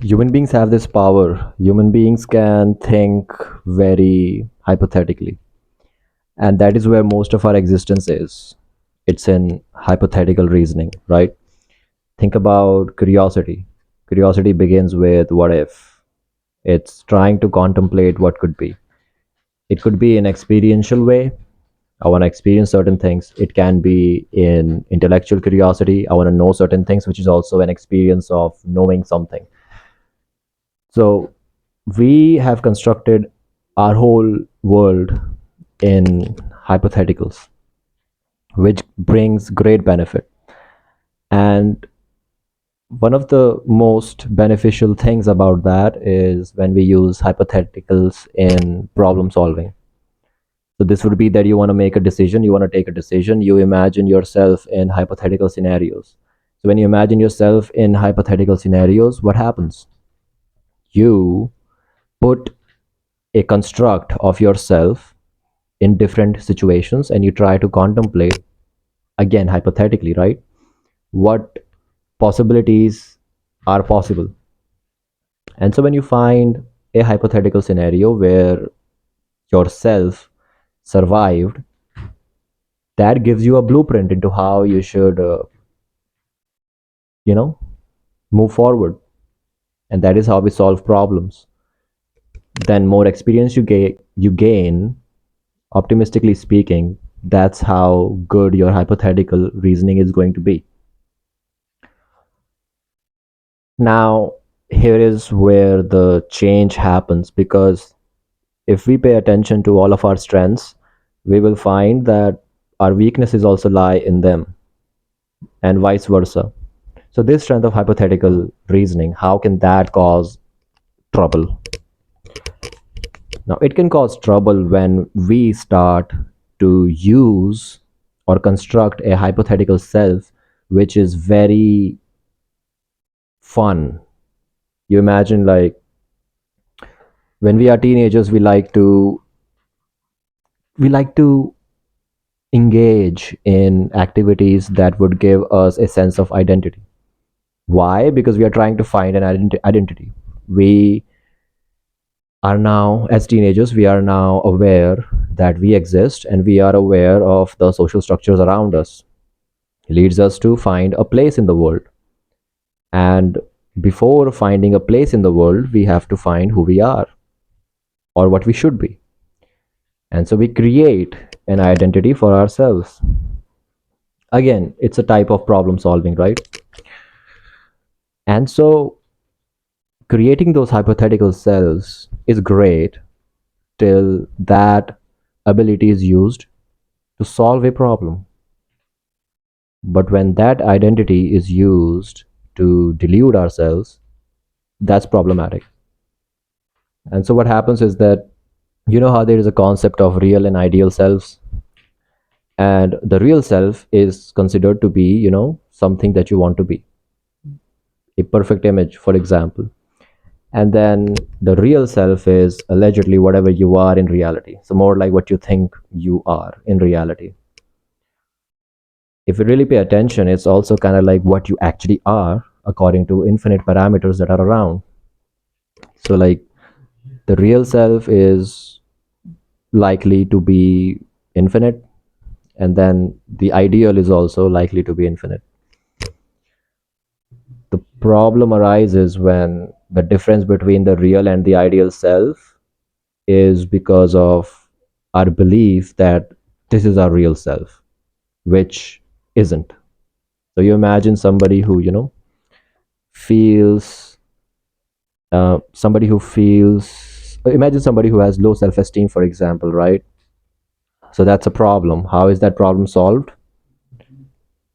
Human beings have this power. Human beings can think very hypothetically, and that is where most of our existence is. It's in hypothetical reasoning, right? Think about curiosity. Curiosity begins with what if. It's trying to contemplate what could be. It could be in experiential way. I want to experience certain things. It can be in intellectual curiosity. I want to know certain things, which is also an experience of knowing something. So we have constructed our whole world in hypotheticals, which brings great benefit. And one of the most beneficial things about that is when we use hypotheticals in problem solving. So this would be that you want to make a decision, you want to take a decision, you imagine yourself in hypothetical scenarios. So when you imagine yourself in hypothetical scenarios, what happens? You put a construct of yourself in different situations and you try to contemplate, again hypothetically, right, what possibilities are possible. And so when you find a hypothetical scenario where yourself survived, that gives you a blueprint into how you should you know move forward. And that is how we solve problems. Then more experience you gain, optimistically speaking, that's how good your hypothetical reasoning is going to be. Now, here is where the change happens, because if we pay attention to all of our strengths, we will find that our weaknesses also lie in them, and vice versa. So, this strength of hypothetical reasoning, how can that cause trouble? Now, it can cause trouble when we start to use or construct a hypothetical self which is very fun. You imagine, like, when we are teenagers, we like to engage in activities that would give us a sense of identity. Why? Because we are trying to find an identity. We are now, as teenagers, we are now aware that we exist, and we are aware of the social structures around us. It leads us to find a place in the world. And before finding a place in the world, we have to find who we are or what we should be. And so we create an identity for ourselves. Again, it's a type of problem solving, right? And so creating those hypothetical selves is great till that ability is used to solve a problem. But when that identity is used to delude ourselves, that's problematic. And so what happens is that, you know how there is a concept of real and ideal selves, and the real self is considered to be, something that you want to be, a perfect image, for example. And then the real self is allegedly whatever you are in reality, so more like what you think you are in reality. If you really pay attention, it's also kind of like what you actually are according to infinite parameters that are around. So, like, the real self is likely to be infinite, and then the ideal is also likely to be infinite. The problem arises when the difference between the real and the ideal self is because of our belief that this is our real self, which isn't. So you imagine somebody who, feels, imagine somebody who has low self esteem, for example, right? So that's a problem. How is that problem solved?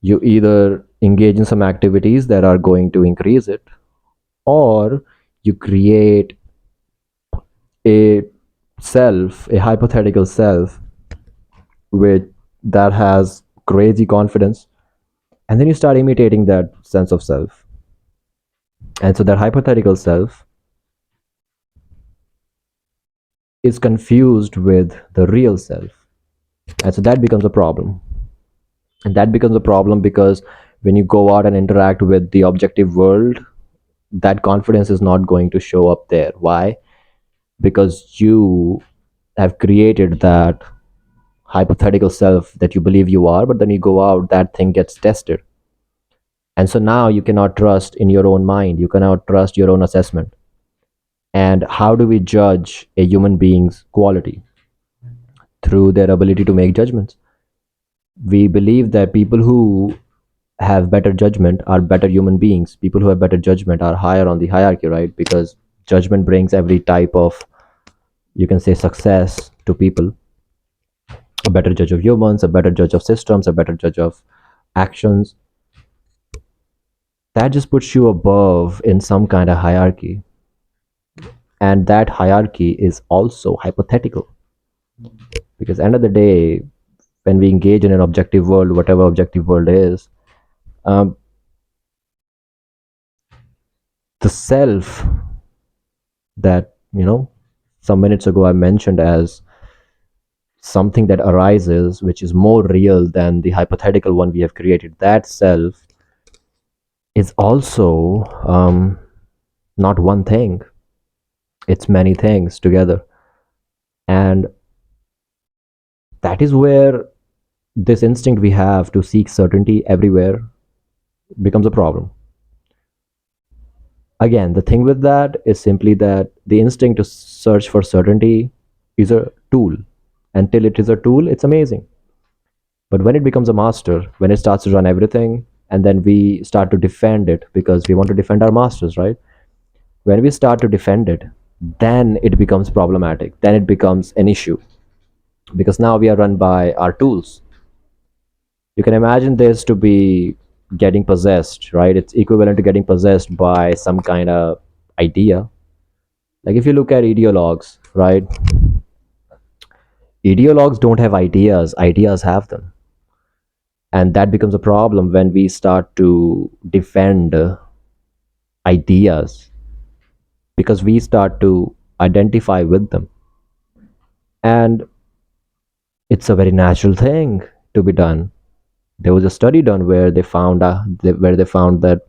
You either engage in some activities that are going to increase it, or you create a a hypothetical self with that has crazy confidence, and then you start imitating that sense of self. And so that hypothetical self is confused with the real self. And so that becomes a problem. And that becomes a problem because when you go out and interact with the objective world, that confidence is not going to show up there. Why? Because you have created that hypothetical self that you believe you are, but then you go out, that thing gets tested. And so now you cannot trust in your own mind, you cannot trust your own assessment. And how do we judge a human being's quality? Through their ability to make judgments. We believe that people who have better judgment are better human beings. People who have better judgment are higher on the hierarchy, right? Because judgment brings every type of, you can say, success to people. A better judge of humans, a better judge of systems, a better judge of actions. That just puts you above in some kind of hierarchy. And that hierarchy is also hypothetical. Because end of the day, when we engage in an objective world, whatever objective world is, um, the self that, some minutes ago I mentioned as something that arises, which is more real than the hypothetical one we have created, that self is also not one thing, it's many things together. And that is where this instinct we have to seek certainty everywhere becomes a problem. Again, the thing with that is simply that the instinct to search for certainty is a tool. Until it is a tool, it's amazing. But when it becomes a master, when it starts to run everything, and then we start to defend it because we want to defend our masters, right? When we start to defend it, then it becomes problematic. Then it becomes an issue because now we are run by our tools. You can imagine this to be getting possessed, right? It's equivalent to getting possessed by some kind of idea. Like if you look at ideologues, right? Ideologues don't have ideas, ideas have them. And that becomes a problem when we start to defend ideas because we start to identify with them. And it's a very natural thing to be done. There was a study done where they found that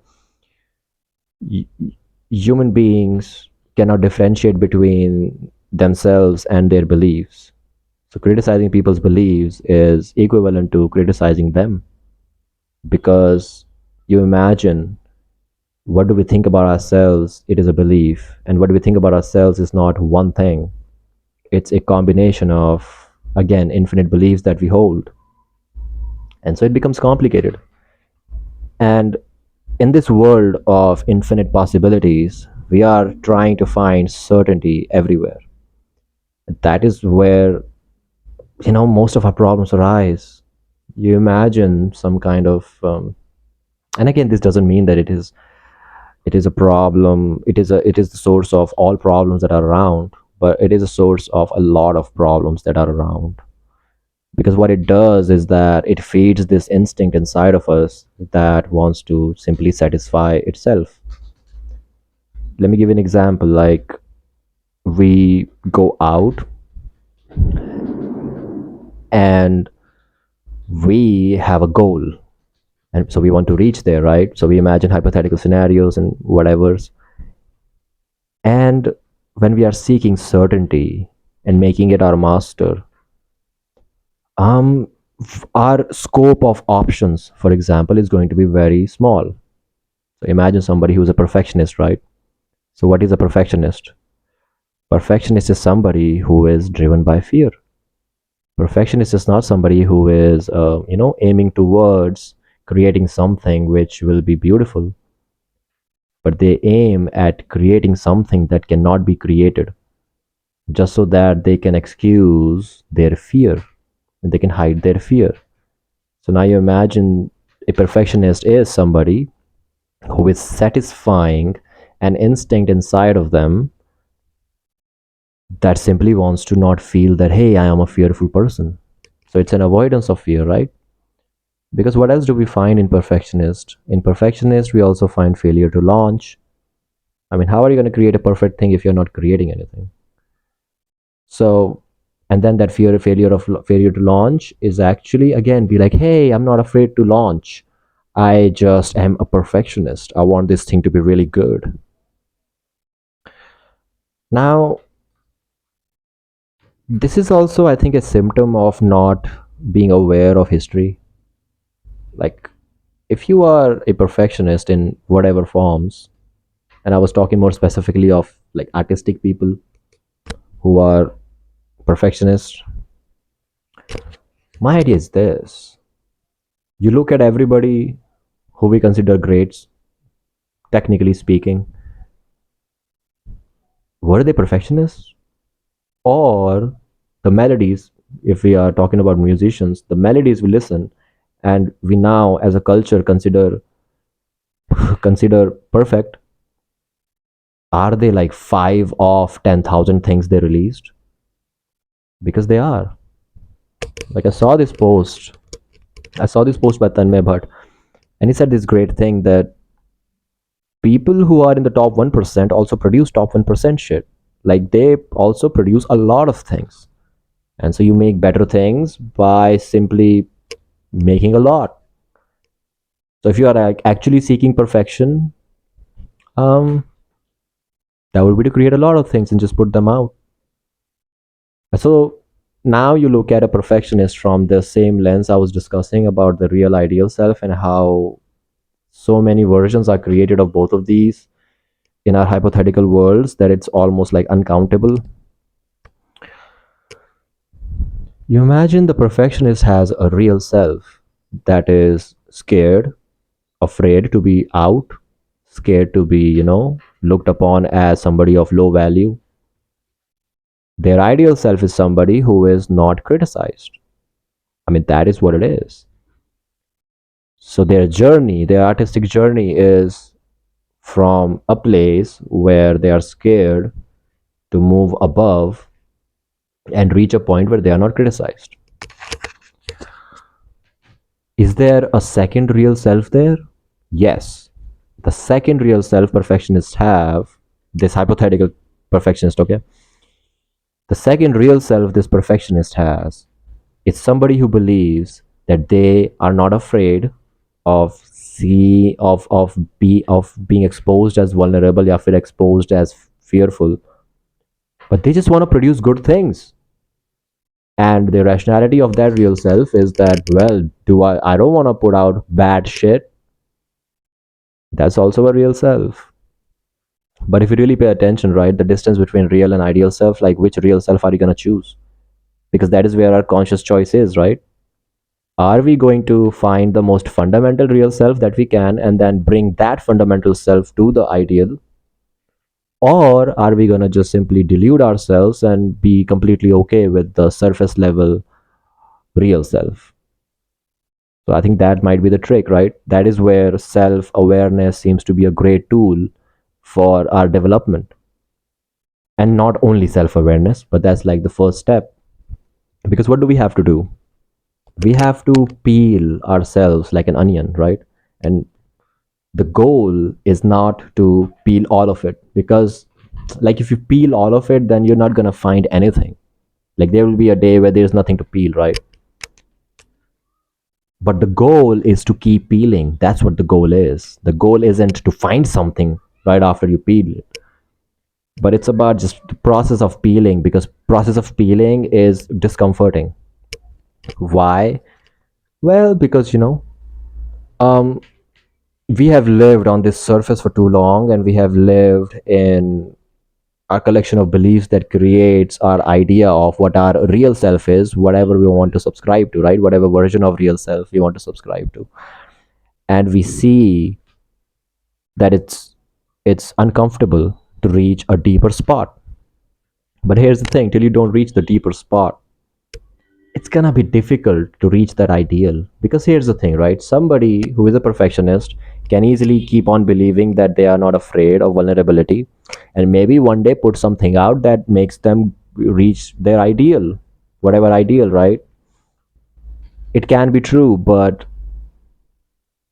human beings cannot differentiate between themselves and their beliefs. So criticizing people's beliefs is equivalent to criticizing them because you imagine, what do we think about ourselves? It is a belief. And what do we think about ourselves is not one thing, it's a combination of, again, infinite beliefs that we hold. And so it becomes complicated. And in this world of infinite possibilities, we are trying to find certainty everywhere. That is where, most of our problems arise. You imagine some kind of, and again, this doesn't mean that it is a problem, it is the source of all problems that are around, but it is a source of a lot of problems that are around. Because what it does is that it feeds this instinct inside of us that wants to simply satisfy itself. Let me give you an example. Like, we go out and we have a goal, and so we want to reach there, right? So we imagine hypothetical scenarios and whatever's. And when we are seeking certainty and making it our master, um our scope of options, for example, is going to be very small. So imagine somebody who's a perfectionist, right? So what is a perfectionist? Perfectionist is somebody who is driven by fear. Perfectionist is not somebody who is aiming towards creating something which will be beautiful, but they aim at creating something that cannot be created just so that they can excuse their fear and they can hide their fear. So now you imagine, a perfectionist is somebody who is satisfying an instinct inside of them that simply wants to not feel that, hey, I am a fearful person. So it's an avoidance of fear, right? Because what else do we find in perfectionist? In perfectionist, we also find failure to launch. I mean, how are you going to create a perfect thing if you're not creating anything? So, and then that failure to launch is actually, again, be like, hey, I'm not afraid to launch. I just am a perfectionist. I want this thing to be really good. Now, this is also, I think, a symptom of not being aware of history. Like, if you are a perfectionist in whatever forms, and I was talking more specifically of like artistic people who are perfectionists, my idea is this: you look at everybody who we consider greats, technically speaking, were they perfectionists? Or the melodies, if we are talking about musicians, the melodies we listen and we now as a culture consider perfect, are they like 5 of 10,000 things they released? Because they are. Like I saw this post by Tanmay Bhatt, and he said this great thing that people who are in the top 1% also produce top 1% shit. Like they also produce a lot of things. And so you make better things by simply making a lot. So if you are actually seeking perfection, um, that would be to create a lot of things and just put them out. So now you look at a perfectionist from the same lens I was discussing about the real ideal self and how so many versions are created of both of these in our hypothetical worlds that it's almost like uncountable. You imagine the perfectionist has a real self that is scared, afraid to be out, scared to be, looked upon as somebody of low value. Their ideal self is somebody who is not criticized. I mean, that is what it is. So their journey, their artistic journey is from a place where they are scared to move above and reach a point where they are not criticized. Is there a second real self there? Yes. The second real self perfectionists have, this hypothetical perfectionist, okay? The second real self this perfectionist has is somebody who believes that they are not afraid of being exposed as vulnerable, or feel exposed as fearful, but they just want to produce good things. And the rationality of that real self is that, well, do I don't want to put out bad shit. That's also a real self. But if you really pay attention, right, the distance between real and ideal self, like which real self are you going to choose? Because that is where our conscious choice is, right? Are we going to find the most fundamental real self that we can and then bring that fundamental self to the ideal? Or are we going to just simply delude ourselves and be completely okay with the surface level real self? So I think that might be the trick, right? That is where self awareness seems to be a great tool for our development. And not only self awareness, but that's like the first step. Because what do we have to do? We have to peel ourselves like an onion, right? And the goal is not to peel all of it, because like if you peel all of it, then you're not going to find anything. Like there will be a day where there's nothing to peel, right? But the goal is to keep peeling. That's what the goal is. The goal isn't to find something right after you peel it, but it's about just the process of peeling, because process of peeling is discomforting. Why? Well, because um we have lived on this surface for too long, and we have lived in our collection of beliefs that creates our idea of what our real self is, whatever we want to subscribe to, right? Whatever version of real self we want to subscribe to. And we see that it's uncomfortable to reach a deeper spot. But here's the thing: till you don't reach the deeper spot, it's gonna be difficult to reach that ideal. Because here's the thing, right? Somebody who is a perfectionist can easily keep on believing that they are not afraid of vulnerability, and maybe one day put something out that makes them reach their ideal, whatever ideal, right? It can be true, but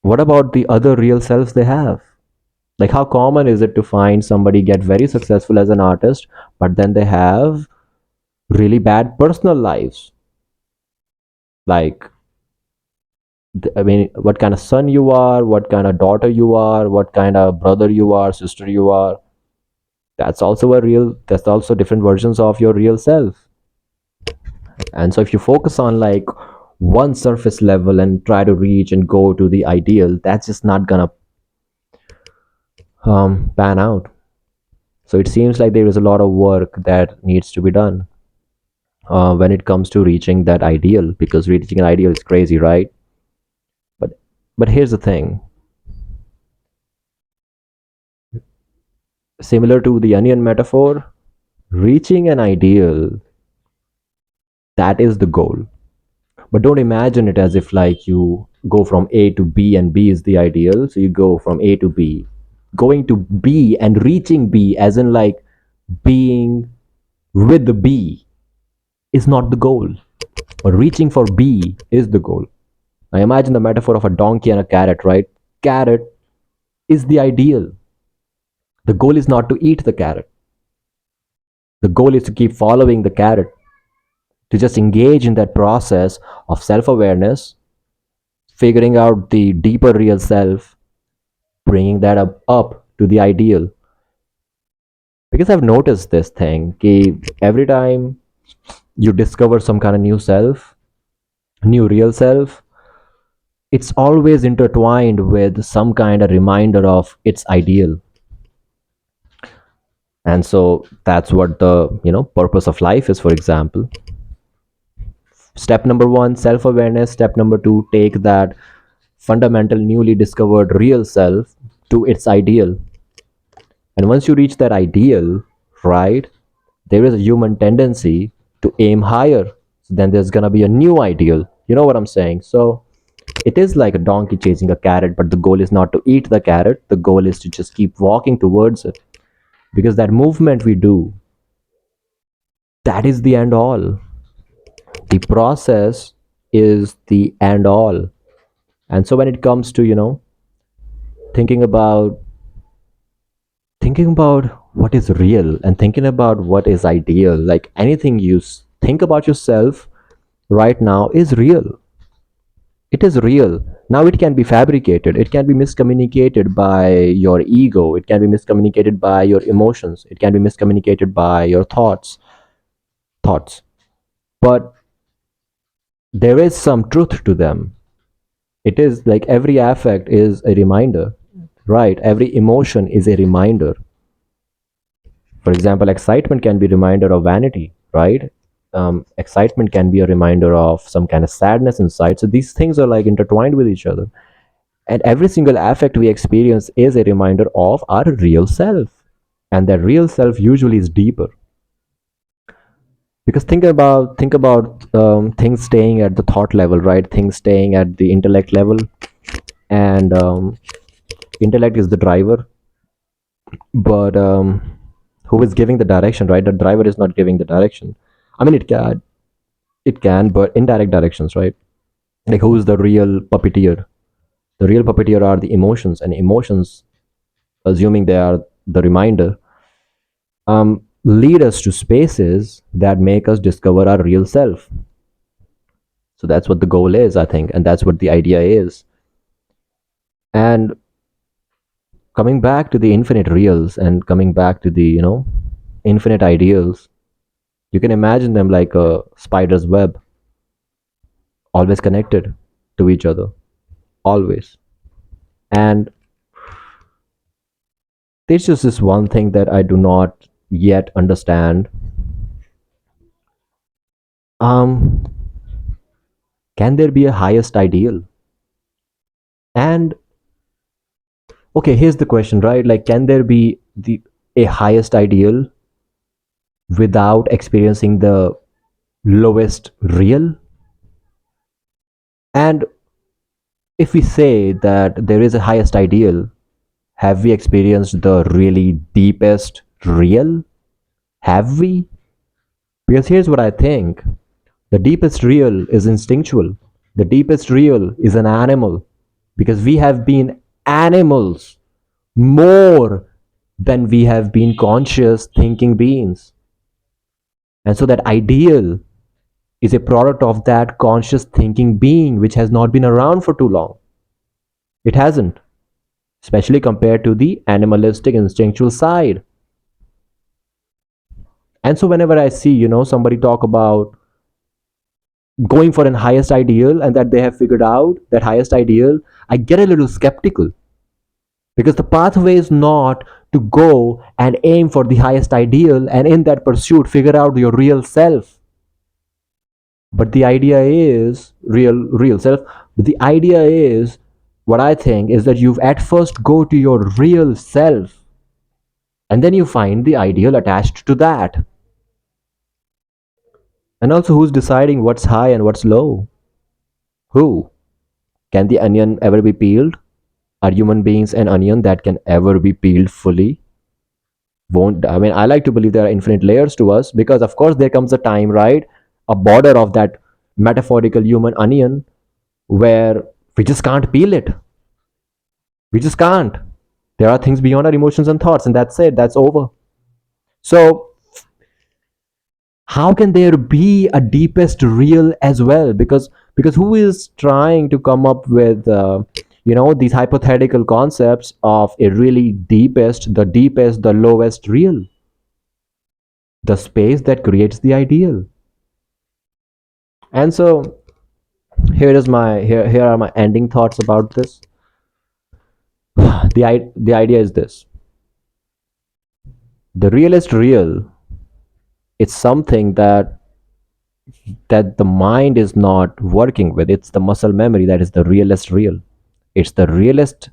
what about the other real selves they have? Like, how common is it to find somebody get very successful as an artist, but then they have really bad personal lives? Like, I mean, what kind of son you are, what kind of daughter you are, what kind of brother you are, sister you are. That's also different versions of your real self. And so if you focus on like one surface level and try to reach and go to the ideal, that's just not gonna pan out. So it seems like there is a lot of work that needs to be done when it comes to reaching that ideal, because reaching an ideal is crazy, right? but but here's the thing. Similar to the onion metaphor, reaching an ideal, that is the goal. But don't imagine it as if like you go from A to B and B is the ideal. So you go from A to B. Going to B and reaching B, as in like being with the B, is not the goal. But reaching for B is the goal. Now imagine the metaphor of a donkey and a carrot, right? Carrot is the ideal. The goal is not to eat the carrot. The goal is to keep following the carrot, to just engage in that process of self awareness, figuring out the deeper real self, bringing that up to the ideal. Because I've noticed this thing, every time you discover some kind of new self, new real self, it's always intertwined with some kind of reminder of its ideal. And so that's what the purpose of life is. For example, step number one, self awareness. Step number two, take that fundamental newly discovered real self to its ideal. And once you reach that ideal, right, there is a human tendency to aim higher. So then there's gonna be a new ideal. You know what I'm saying? So it is like a donkey chasing a carrot, but the goal is not to eat the carrot. The goal is to just keep walking towards it. Because that movement we do, that is the end all. The process is the end all. And so when it comes to, thinking about thinking about what is real and thinking about what is ideal, like anything you think about yourself right now is real. It is real. Now it can be fabricated, it can be miscommunicated by your ego, it can be miscommunicated by your emotions, it can be miscommunicated by your thoughts. But there is some truth to them. It is like every affect is a reminder, right? Every emotion is a reminder. For example, excitement can be a reminder of vanity, right? Excitement can be a reminder of some kind of sadness inside. So these things are like intertwined with each other. And every single affect we experience is a reminder of our real self. And that real self usually is deeper. Because think about things staying at the thought level, right? Things staying at the intellect level, and intellect is the driver, but who is giving the direction, right? The driver is not giving the direction. I mean, it can, but indirect directions, right? Like, who is the real puppeteer? The real puppeteer are the emotions, and emotions, assuming they are the reminder, lead us to spaces that make us discover our real self. So that's what the goal is, I think, and that's what the idea is. And coming back to the infinite reals and coming back to the infinite ideals, you can imagine them like a spider's web, always connected to each other, always. And there's just this one thing that I do not yet understand. Um, can there be a highest ideal? And okay, here's the question, right? Like, can there be the a highest ideal without experiencing the lowest real? And if we say that there is a highest ideal, have we experienced the really deepest real? Have we? Because here's what I think: the deepest real is instinctual, the deepest real is an animal, because we have been animals more than we have been conscious thinking beings. And so that ideal is a product of that conscious thinking being, which has not been around for too long. It hasn't, especially compared to the animalistic instinctual side. And so whenever I see, somebody talk about going for an highest ideal and that they have figured out that highest ideal, I get a little skeptical, because the pathway is not to go and aim for the highest ideal and in that pursuit figure out your real self. But the idea is real self. But the idea is, what I think is that you at first go to your real self, and then you find the ideal attached to that. And also, who's deciding what's high and what's low? Who? Can the onion ever be peeled? Are human beings an onion that can ever be peeled fully? Won't, I mean, I like to believe there are infinite layers to us, because of course there comes a time, right? A border of that metaphorical human onion where we just can't peel it. We just can't. There are things beyond our emotions and thoughts, and that's it. That's over. So how can there be a deepest real as well? Because who is trying to come up with these hypothetical concepts of a really deepest, the lowest real, the space that creates the ideal. And so here are my ending thoughts about this. The idea is this: the realist real, it's something that the mind is not working with. It's the muscle memory that is the realest real. It's the realest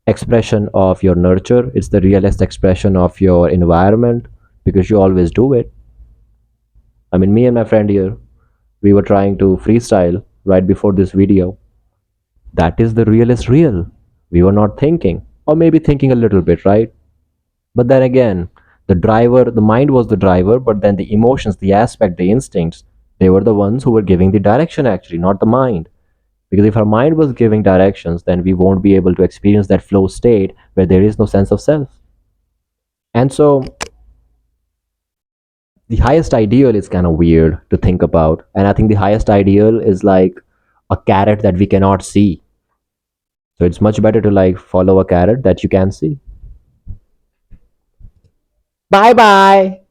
expression of your nurture. It's the realest expression of your environment, because you always do it. I mean, me and my friend here, we were trying to freestyle right before this video. That is the realest real. We were not thinking, or maybe thinking a little bit, right? But then again, the mind was the driver, but then the emotions, the aspect, the instincts, they were the ones who were giving the direction actually, not the mind. Because if our mind was giving directions, then we won't be able to experience that flow state where there is no sense of self. And so the highest ideal is kind of weird to think about. And I think the highest ideal is like a carrot that we cannot see. So it's much better to like follow a carrot that you can see. Bye bye.